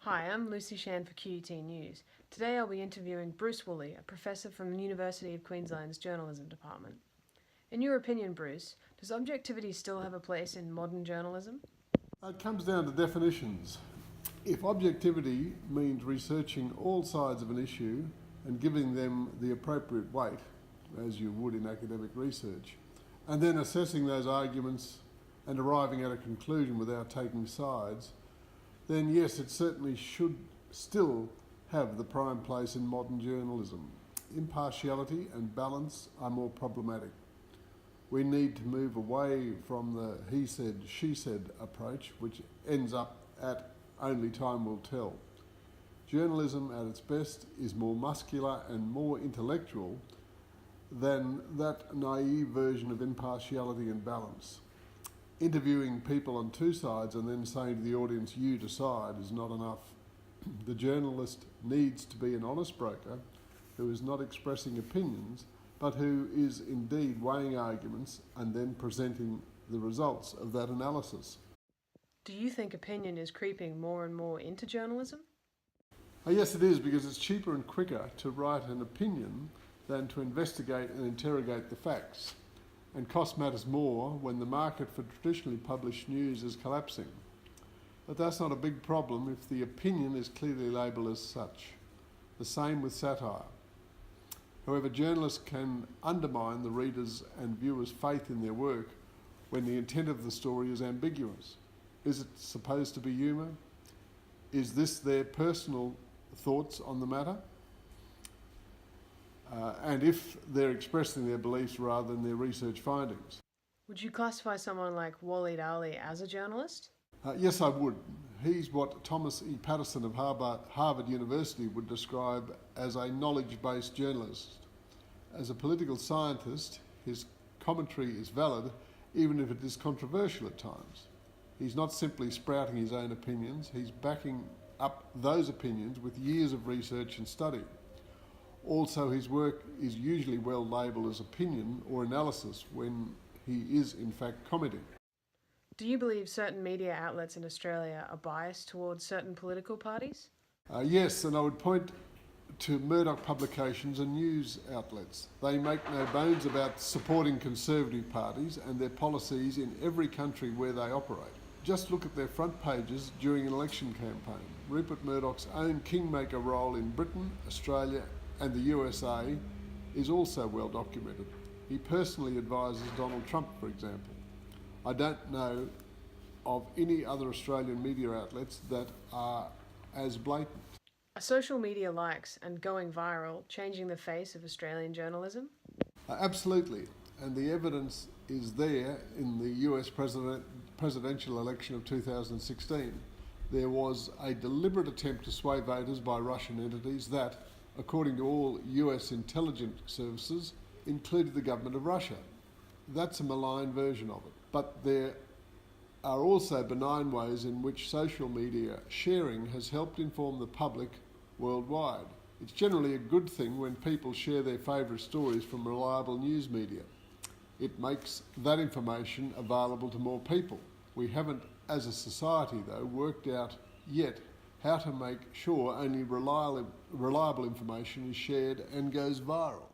Hi, I'm Lucy Shan for QUT News. Today I'll be interviewing Bruce Woolley, a professor from the University of Queensland's Journalism Department. In your opinion, Bruce, does objectivity still have a place in modern journalism? It comes down to definitions. If objectivity means researching all sides of an issue and giving them the appropriate weight, as you would in academic research, and then assessing those arguments and arriving at a conclusion without taking sides, then yes, it certainly should still have the prime place in modern journalism. Impartiality and balance are more problematic. We need to move away from the he said, she said approach, which ends up at only time will tell. Journalism at its best is more muscular and more intellectual than that naive version of impartiality and balance. Interviewing people on two sides and then saying to the audience, you decide, is not enough. The journalist needs to be an honest broker who is not expressing opinions, but who is indeed weighing arguments and then presenting the results of that analysis. Do you think opinion is creeping more and more into journalism? Yes, it is, because it's cheaper and quicker to write an opinion than to investigate and interrogate the facts. And cost matters more when the market for traditionally published news is collapsing. But that's not a big problem if the opinion is clearly labelled as such. The same with satire. However, journalists can undermine the readers' and viewers' faith in their work when the intent of the story is ambiguous. Is it supposed to be humour? Is this their personal thoughts on the matter? And if they're expressing their beliefs rather than their research findings. Would you classify someone like Waleed Ali as a journalist? Yes, I would. He's what Thomas E. Patterson of Harvard University would describe as a knowledge-based journalist. As a political scientist, his commentary is valid, even if it is controversial at times. He's not simply sprouting his own opinions, he's backing up those opinions with years of research and study. Also, his work is usually well labelled as opinion or analysis when he is in fact commenting. Do you believe certain media outlets in Australia are biased towards certain political parties? Yes, and I would point to Murdoch publications and news outlets. They make no bones about supporting conservative parties and their policies in every country where they operate. Just look at their front pages during an election campaign. Rupert Murdoch's own kingmaker role in Britain, Australia and the USA is also well documented. He personally advises Donald Trump, for example. I don't know of any other Australian media outlets that are as blatant. Are social media likes and going viral changing the face of Australian journalism? Absolutely, and the evidence is there in the US presidential election of 2016. There was a deliberate attempt to sway voters by Russian entities that, according to all US intelligence services, included the government of Russia. That's a malign version of it. But there are also benign ways in which social media sharing has helped inform the public worldwide. It's generally a good thing when people share their favourite stories from reliable news media. It makes that information available to more people. We haven't, as a society though, worked out yet how to make sure only reliable information is shared and goes viral.